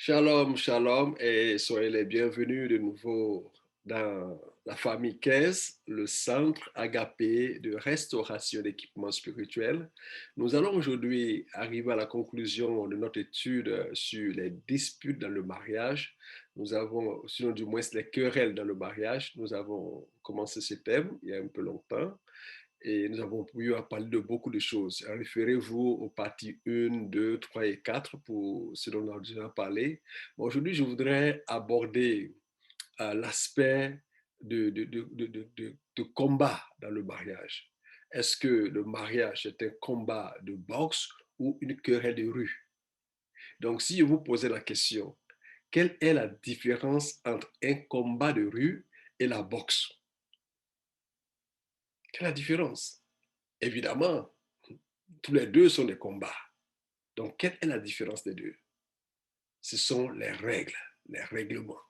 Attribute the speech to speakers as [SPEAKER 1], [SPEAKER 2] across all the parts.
[SPEAKER 1] Shalom, shalom, et soyez les bienvenus de nouveau dans la famille 15, le centre agapé de restauration d'équipements spirituels. Nous allons aujourd'hui arriver à la conclusion de notre étude sur les disputes dans le mariage. Nous avons, sinon du moins les querelles dans le mariage. Nous avons commencé ce thème il y a un peu longtemps. Et nous avons pu parler de beaucoup de choses. Référez-vous aux parties 1, 2, 3 et 4 pour ce dont on a déjà parlé. Aujourd'hui, je voudrais aborder l'aspect de combat dans le mariage. Est-ce que le mariage est un combat de boxe ou une querelle de rue? Donc, si je vous posais la question, quelle est la différence entre un combat de rue et la boxe? Quelle est la différence? Évidemment, tous les deux sont des combats. Donc, quelle est la différence des deux? Ce sont les règles, les règlements.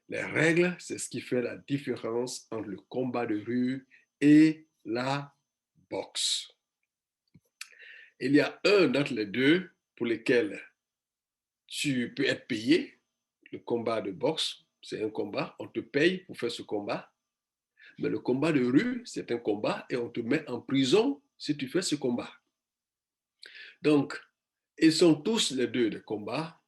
[SPEAKER 1] Les règles, c'est ce qui fait la différence entre le combat de rue et la boxe. Il y a un d'entre les deux pour lesquels tu peux être payé. Le combat de boxe, c'est un combat, on te paye pour faire ce combat. Mais le combat de rue, c'est un combat et on te met en prison si tu fais ce combat. Donc, ils sont tous les deux des combats.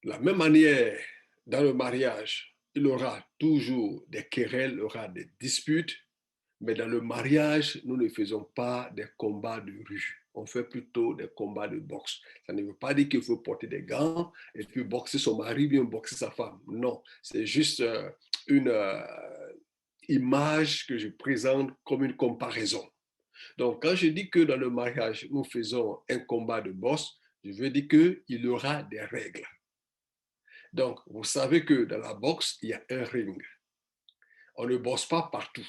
[SPEAKER 1] De la même manière, dans le mariage, il y aura toujours des querelles, il y aura des disputes, mais dans le mariage, nous ne faisons pas des combats de rue. On fait plutôt des combats de boxe. Ça ne veut pas dire qu'il faut porter des gants et puis boxer son mari, bien boxer sa femme. Non, c'est juste une image que je présente comme une comparaison. Donc, quand je dis que dans le mariage, nous faisons un combat de boxe, je veux dire qu'il y aura des règles. Donc, vous savez que dans la boxe, il y a un ring. On ne bosse pas partout.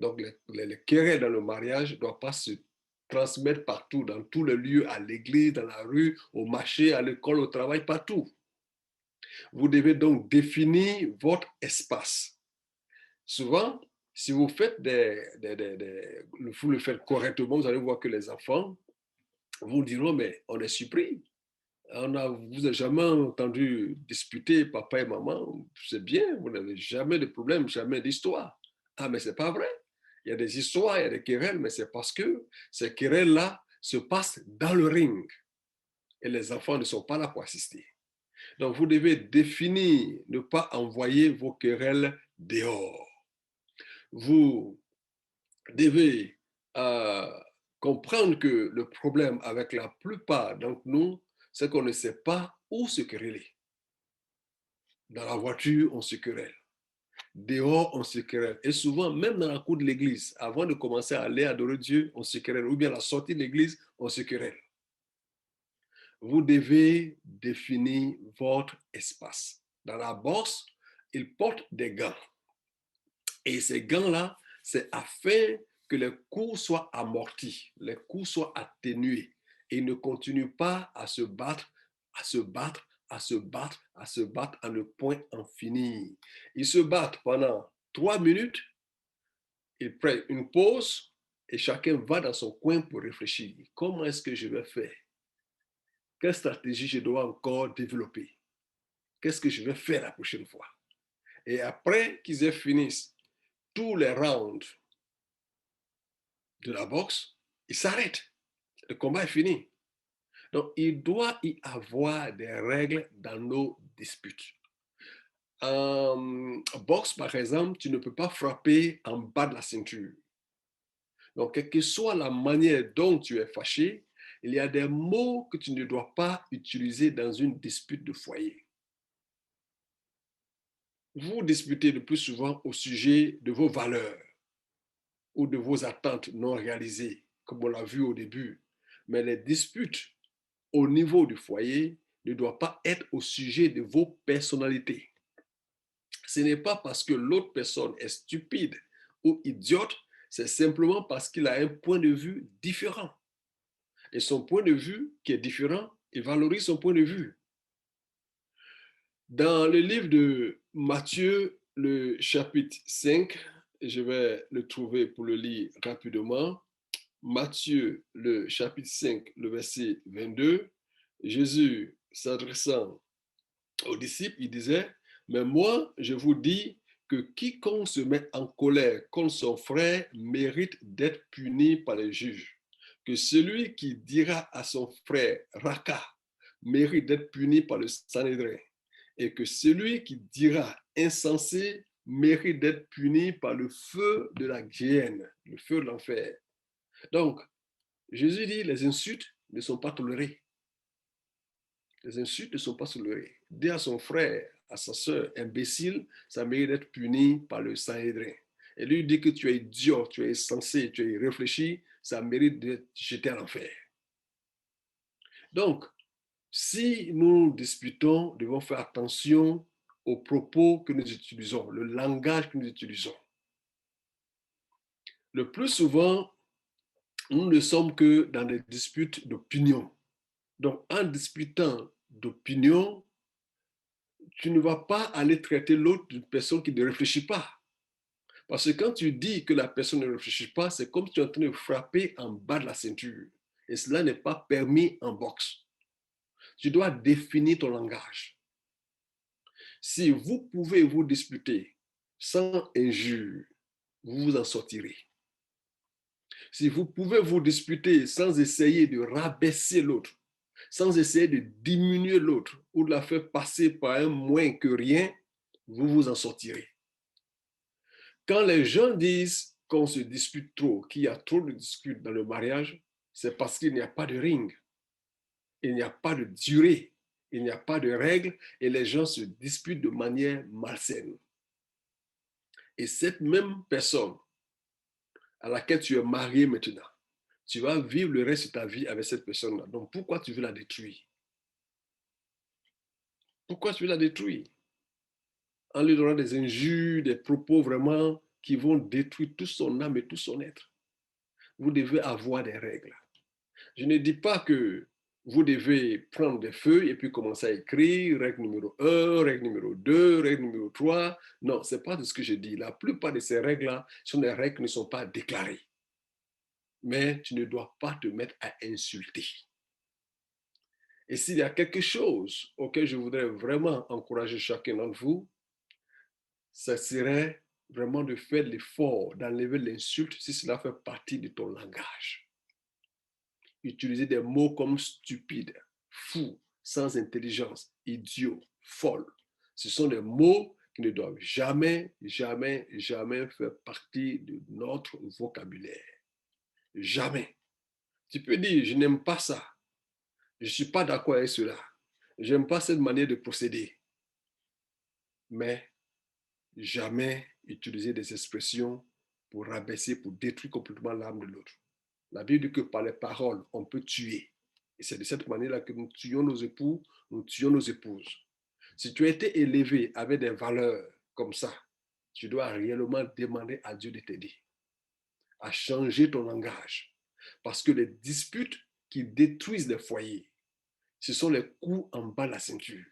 [SPEAKER 1] Donc, les querelles dans le mariage ne doivent pas se transmettre partout, dans tous les lieux, à l'église, dans la rue, au marché, à l'école, au travail, partout. Vous devez donc définir votre espace. Souvent, si vous faites vous le faites correctement, vous allez voir que les enfants vous diront, mais on est surpris. Vous n'avez jamais entendu disputer papa et maman, c'est bien, vous n'avez jamais de problème, jamais d'histoire. Ah, mais c'est pas vrai. Il y a des histoires, il y a des querelles, mais c'est parce que ces querelles-là se passent dans le ring et les enfants ne sont pas là pour assister. Donc, vous devez définir, ne pas envoyer vos querelles dehors. Vous devez euh, comprendre que le problème avec la plupart d'entre nous, c'est qu'on ne sait pas où se quereller. Dans la voiture, on se querelle. Dehors, on se querelle. Et souvent, même dans la cour de l'église, avant de commencer à aller adorer Dieu, on se querelle. Ou bien à la sortie de l'église, on se querelle. Vous devez définir votre espace. Dans la bourse, ils portent des gants. Et ces gants-là, c'est afin que les coups soient amortis, les coups soient atténués. Et ils ne continuent pas à se battre, à se battre, à se battre, à se battre à ne point en finir. Ils se battent pendant 3 minutes, ils prennent une pause et chacun va dans son coin pour réfléchir. Comment est-ce que je vais faire? Quelle stratégie je dois encore développer? Qu'est-ce que je vais faire la prochaine fois? Et après qu'ils aient fini tous les rounds de la boxe, ils s'arrêtent. Le combat est fini. Donc, il doit y avoir des règles dans nos disputes. En boxe, par exemple, tu ne peux pas frapper en bas de la ceinture. Donc, quelle que soit la manière dont tu es fâché, il y a des mots que tu ne dois pas utiliser dans une dispute de foyer. Vous disputez le plus souvent au sujet de vos valeurs ou de vos attentes non réalisées, comme on l'a vu au début. Mais les disputes au niveau du foyer ne doivent pas être au sujet de vos personnalités. Ce n'est pas parce que l'autre personne est stupide ou idiote, c'est simplement parce qu'il a un point de vue différent. Et son point de vue qui est différent, il valorise son point de vue. Dans le livre de Matthieu, le chapitre 5, je vais le trouver pour le lire rapidement. Matthieu, le chapitre 5, le verset 22, Jésus s'adressant aux disciples, il disait, mais moi, je vous dis que quiconque se met en colère contre son frère mérite d'être puni par les juges. Que celui qui dira à son frère Raka mérite d'être puni par le Sanhédrin. Et que celui qui dira insensé mérite d'être puni par le feu de la géhenne, le feu de l'enfer. Donc, Jésus dit, les insultes ne sont pas tolérées. Les insultes ne sont pas tolérées. Dire à son frère, à sa soeur, imbécile, ça mérite d'être puni par le Sanhédrin. Et lui dit que tu es idiot, tu es insensé, tu es irréfléchi, ça mérite d'être jeté à l'enfer. Donc, si nous disputons, nous devons faire attention aux propos que nous utilisons, le langage que nous utilisons. Le plus souvent, nous ne sommes que dans des disputes d'opinion. Donc, en disputant d'opinion, tu ne vas pas aller traiter l'autre d'une personne qui ne réfléchit pas. Parce que quand tu dis que la personne ne réfléchit pas, c'est comme si tu es en train de frapper en bas de la ceinture. Et cela n'est pas permis en boxe. Tu dois définir ton langage. Si vous pouvez vous disputer sans injure, vous vous en sortirez. Si vous pouvez vous disputer sans essayer de rabaisser l'autre, sans essayer de diminuer l'autre ou de la faire passer par un moins que rien, vous vous en sortirez. Quand les gens disent qu'on se dispute trop, qu'il y a trop de disputes dans le mariage, c'est parce qu'il n'y a pas de ring, il n'y a pas de durée, il n'y a pas de règles et les gens se disputent de manière malsaine. Et cette même personne à laquelle tu es marié maintenant, tu vas vivre le reste de ta vie avec cette personne-là. Donc pourquoi tu veux la détruire? Pourquoi tu veux la détruire? En lui donnant des injures, des propos vraiment qui vont détruire toute son âme et tout son être. Vous devez avoir des règles. Je ne dis pas que vous devez prendre des feuilles et puis commencer à écrire règle numéro 1, règle numéro 2, règle numéro 3. Non, ce n'est pas de ce que je dis. La plupart de ces règles-là sont des règles qui ne sont pas déclarées. Mais tu ne dois pas te mettre à insulter. Et s'il y a quelque chose auquel je voudrais vraiment encourager chacun d'entre vous, ça serait vraiment de faire l'effort d'enlever l'insulte si cela fait partie de ton langage. Utiliser des mots comme stupide, fou, sans intelligence, idiot, folle. Ce sont des mots qui ne doivent jamais, jamais, jamais faire partie de notre vocabulaire. Jamais. Tu peux dire, je n'aime pas ça. Je ne suis pas d'accord avec cela. Je n'aime pas cette manière de procéder. Mais jamais utiliser des expressions pour rabaisser, pour détruire complètement l'âme de l'autre. La Bible dit que par les paroles, on peut tuer. Et c'est de cette manière-là que nous tuons nos époux, nous tuons nos épouses. Si tu as été élevé avec des valeurs comme ça, tu dois réellement demander à Dieu de t'aider, à changer ton langage. Parce que les disputes qui détruisent les foyers, ce sont les coups en bas de la ceinture.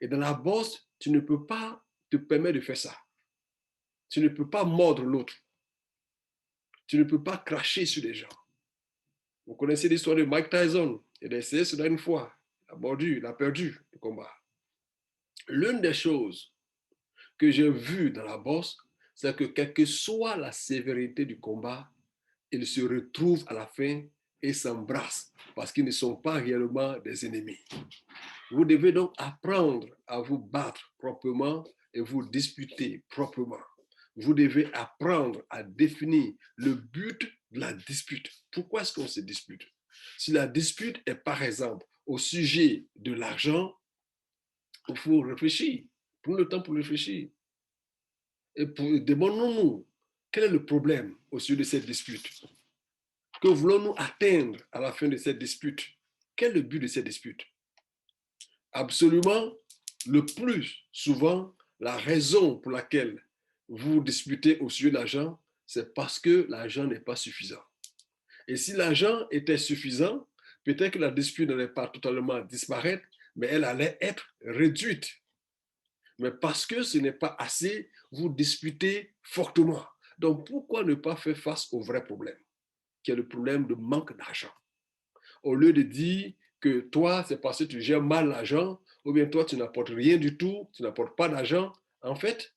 [SPEAKER 1] Et dans la bosse, tu ne peux pas te permettre de faire ça. Tu ne peux pas mordre l'autre. Tu ne peux pas cracher sur les gens. Vous connaissez l'histoire de Mike Tyson. Il a essayé cela une fois. Il a mordu, il a perdu le combat. L'une des choses que j'ai vues dans la boxe, c'est que quelle que soit la sévérité du combat, ils se retrouvent à la fin et s'embrassent parce qu'ils ne sont pas réellement des ennemis. Vous devez donc apprendre à vous battre proprement et vous disputer proprement. Vous devez apprendre à définir le but de la dispute. Pourquoi est-ce qu'on se dispute? Si la dispute est par exemple au sujet de l'argent, il faut réfléchir. Prenons le temps pour réfléchir. Et demandons-nous, quel est le problème au sujet de cette dispute? Que voulons-nous atteindre à la fin de cette dispute? Quel est le but de cette dispute? Absolument, le plus souvent, la raison pour laquelle vous disputez au sujet de l'argent, c'est parce que l'argent n'est pas suffisant. Et si l'argent était suffisant, peut-être que la dispute n'allait pas totalement disparaître, mais elle allait être réduite. Mais parce que ce n'est pas assez, vous disputez fortement. Donc pourquoi ne pas faire face au vrai problème, qui est le problème de manque d'argent? Au lieu de dire que toi, c'est parce que tu gères mal l'argent, ou bien toi, tu n'apportes rien du tout, tu n'apportes pas d'argent. En fait,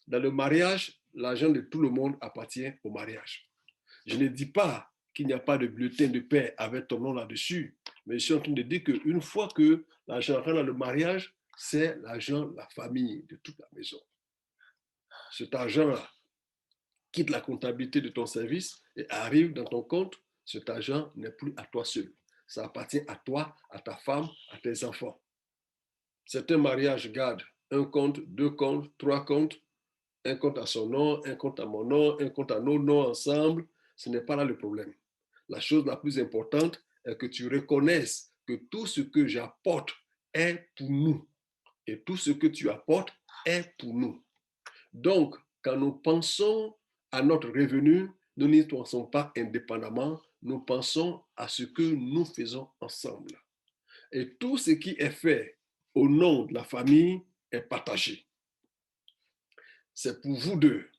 [SPEAKER 1] dans le mariage, l'argent de tout le monde appartient au mariage. Je ne dis pas qu'il n'y a pas de bulletin de paie avec ton nom là-dessus, mais je suis en train de dire qu'une fois que l'argent rentre dans le mariage, c'est l'argent de la famille, de toute la maison. Cet argent-là quitte la comptabilité de ton service et arrive dans ton compte. Cet argent n'est plus à toi seul. Ça appartient à toi, à ta femme, à tes enfants. Certains mariages gardent un compte, deux comptes, trois comptes, un compte à son nom, un compte à mon nom, un compte à nos noms ensemble. Ce n'est pas là le problème. La chose la plus importante est que tu reconnaisses que tout ce que j'apporte est pour nous. Et tout ce que tu apportes est pour nous. Donc, quand nous pensons à notre revenu, nous n'y pensons pas indépendamment, nous pensons à ce que nous faisons ensemble. Et tout ce qui est fait au nom de la famille est partagé. C'est pour vous deux.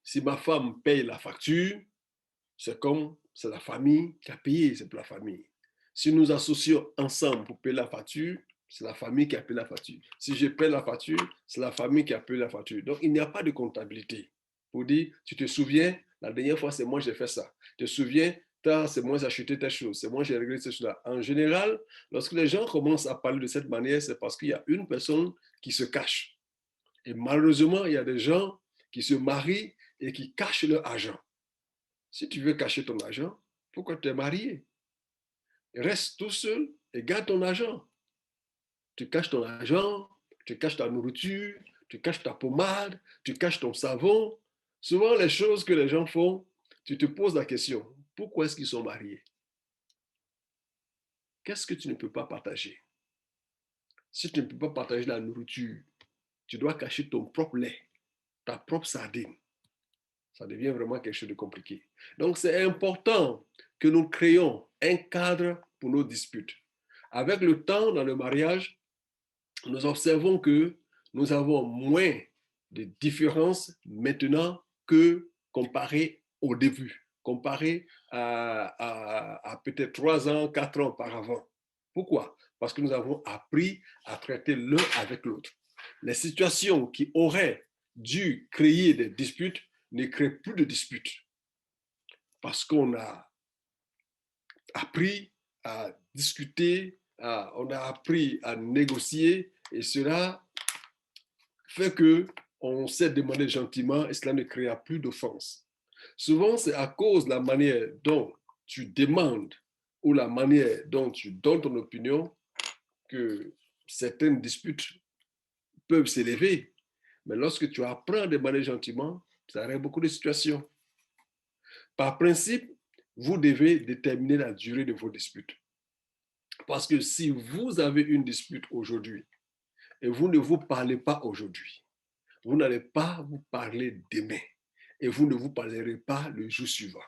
[SPEAKER 1] Si ma femme paye la facture, c'est comme c'est la famille qui a payé, c'est pour la famille. Si nous associons ensemble pour payer la facture, c'est la famille qui a payé la facture. Si je paye la facture, c'est la famille qui a payé la facture. Donc, il n'y a pas de comptabilité. Pour dire, tu te souviens, la dernière fois, c'est moi qui j'ai fait ça. Tu te souviens, c'est moi qui j'ai acheté telle chose, c'est moi qui j'ai réglé cette chose-là. En général, lorsque les gens commencent à parler de cette manière, c'est parce qu'il y a une personne qui se cache. Et malheureusement, il y a des gens qui se marient et qui cachent leur argent. Si tu veux cacher ton argent, pourquoi tu es marié? Reste tout seul et garde ton argent. Tu caches ton argent, tu caches ta nourriture, tu caches ta pommade, tu caches ton savon. Souvent, les choses que les gens font, tu te poses la question, pourquoi est-ce qu'ils sont mariés? Qu'est-ce que tu ne peux pas partager? Si tu ne peux pas partager la nourriture, tu dois cacher ton propre lait, ta propre sardine. Ça devient vraiment quelque chose de compliqué. Donc, c'est important que nous créions un cadre pour nos disputes. Avec le temps, dans le mariage, nous observons que nous avons moins de différences maintenant que comparé au début, comparé à peut-être 3 ans, 4 ans auparavant. Pourquoi? Parce que nous avons appris à traiter l'un avec l'autre. Les situations qui auraient dû créer des disputes ne créent plus de disputes parce qu'on a appris à discuter, on a appris à négocier et cela fait que on s'est demandé gentiment et cela ne créa plus d'offense. Souvent, c'est à cause de la manière dont tu demandes ou la manière dont tu donnes ton opinion que certaines disputes peuvent s'élever. Mais lorsque tu apprends à demander gentiment, ça règle beaucoup de situations. Par principe, vous devez déterminer la durée de vos disputes. Parce que si vous avez une dispute aujourd'hui et vous ne vous parlez pas aujourd'hui, vous n'allez pas vous parler demain et vous ne vous parlerez pas le jour suivant.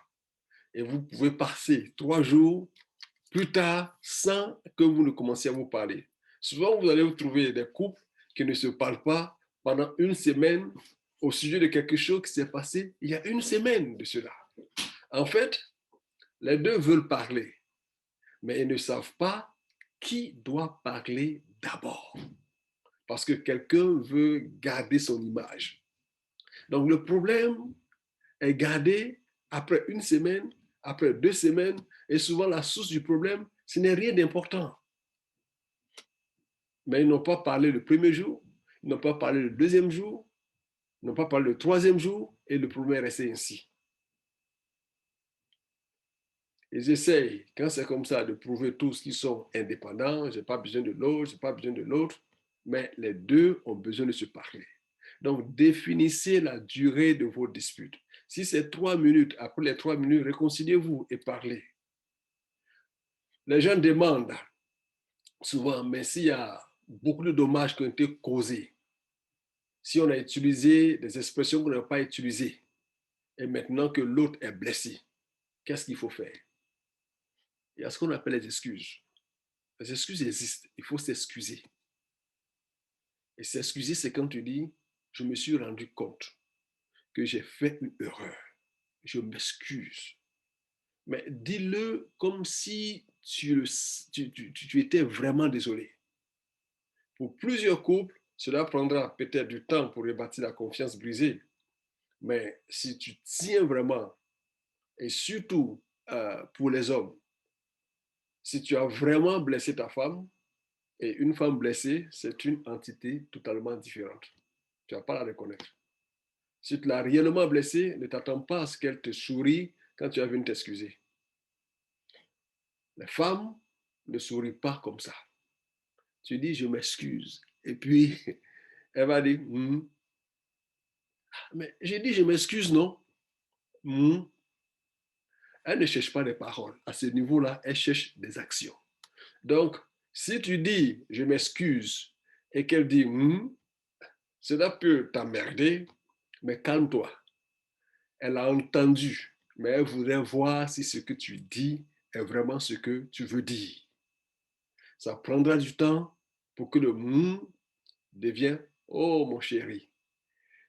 [SPEAKER 1] Et vous pouvez passer 3 jours plus tard sans que vous ne commenciez à vous parler. Souvent, vous allez vous trouver des couples qui ne se parlent pas pendant une semaine au sujet de quelque chose qui s'est passé il y a une semaine de cela. En fait, les deux veulent parler, mais ils ne savent pas qui doit parler d'abord. Parce que quelqu'un veut garder son image. Donc le problème est gardé après une semaine, après 2 semaines, et souvent la source du problème, ce n'est rien d'important. Mais ils n'ont pas parlé le premier jour, ils n'ont pas parlé le deuxième jour, ils n'ont pas parlé le troisième jour, et le problème est resté ainsi. Ils essayent, quand c'est comme ça, de prouver tous qu'ils sont indépendants, je n'ai pas besoin de l'autre, je n'ai pas besoin de l'autre, mais les deux ont besoin de se parler. Donc, définissez la durée de vos disputes. Si c'est 3 minutes, après les 3 minutes, réconciliez-vous et parlez. Les gens demandent souvent, mais s'il y a beaucoup de dommages qui ont été causés, si on a utilisé des expressions qu'on n'a pas utilisées, et maintenant que l'autre est blessé, qu'est-ce qu'il faut faire? Il y a ce qu'on appelle les excuses. Les excuses existent, il faut s'excuser. Et s'excuser, c'est quand tu dis, je me suis rendu compte que j'ai fait une erreur. Je m'excuse. mais dis-le comme si tu étais vraiment désolé. Pour plusieurs couples, cela prendra peut-être du temps pour rebâtir la confiance brisée. Mais si tu tiens vraiment, et surtout pour les hommes, si tu as vraiment blessé ta femme, et une femme blessée, c'est une entité totalement différente. Tu ne vas pas la reconnaître. Si tu l'as réellement blessée, ne t'attends pas à ce qu'elle te sourie quand tu as venu t'excuser. Les femmes ne sourient pas comme ça. Tu dis, je m'excuse. Et puis, elle va dire, mais j'ai dit, je m'excuse, non? Hmm. Elle ne cherche pas des paroles. À ce niveau-là, elle cherche des actions. Donc, si tu dis, je m'excuse, et qu'elle dit, cela peut t'emmerder, mais calme-toi. Elle a entendu, mais elle voudrait voir si ce que tu dis est vraiment ce que tu veux dire. Ça prendra du temps pour que le devienne oh mon chéri.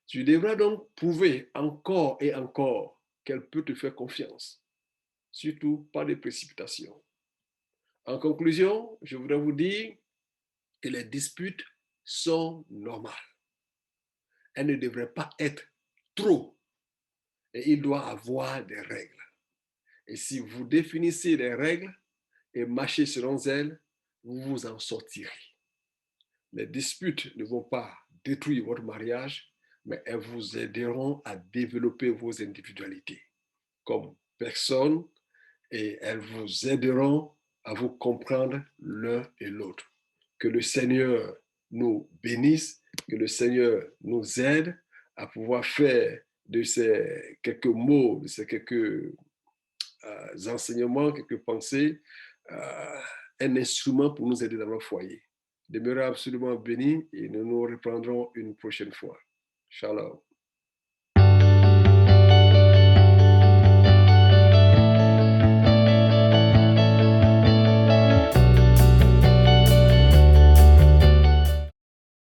[SPEAKER 1] Tu devras donc prouver encore et encore qu'elle peut te faire confiance. Surtout pas de précipitation. En conclusion, je voudrais vous dire que les disputes sont normales. Elles ne devraient pas être trop. Et il doit avoir des règles. Et si vous définissez les règles et marchez selon elles, vous vous en sortirez. Les disputes ne vont pas détruire votre mariage, mais elles vous aideront à développer vos individualités comme personne et elles vous aideront à vous comprendre l'un et l'autre. Que le Seigneur nous bénisse, que le Seigneur nous aide à pouvoir faire de ces quelques mots, de ces quelques enseignements, quelques pensées, un instrument pour nous aider dans nos foyers. Demeurez absolument bénis et nous nous reprendrons une prochaine fois. Shalom.